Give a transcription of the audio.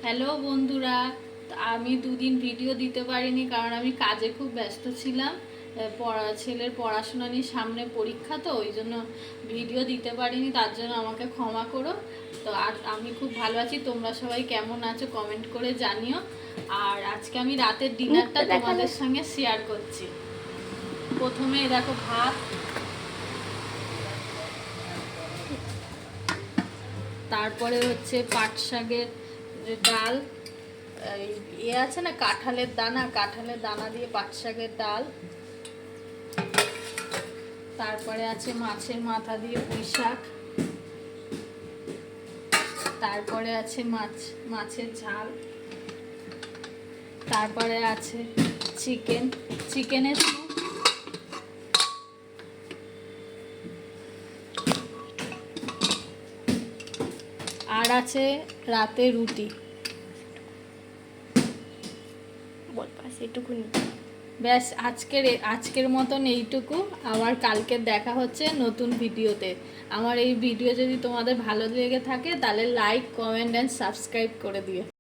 Hello বন্ধুরা, আমি দুদিন ভিডিও দিতে পারিনি কারণ আমি কাজে খুব ব্যস্ত ছিলাম। ছেলের পড়াশোনা নিয়ে সামনে পরীক্ষা, তো ওই জন্য ভিডিও দিতে পারিনি, তার জন্য আমাকে ক্ষমা করো। তো আর আমি খুব ভালো আছি, তোমরা সবাই কেমন আছো কমেন্ট করে জানিও। আর আজকে আমি রাতের ডিনারটা তোমাদের সঙ্গে শেয়ার করছি। প্রথমে দেখো ভাত, তারপরে হচ্ছে পাট শাকের ডাল, আছে না কাঁঠালের দানা দিয়ে পাট শাকের ডাল, তারপরে আছে মাছের মাথা দিয়ে পুঁই শাক, তারপরে আছে মাছের ঝাল, তারপরে আছে চিকেনের স্যুপ, আর আছে রাতে রুটি। ব্যাস, আজকের মতন এইটুকু। আবার কালকে দেখা হচ্ছে নতুন ভিডিওতে। আমার এই ভিডিও যদি তোমাদের ভালো লেগে থাকে তাহলে লাইক, কমেন্ট অ্যান্ড সাবস্ক্রাইব করে দিও।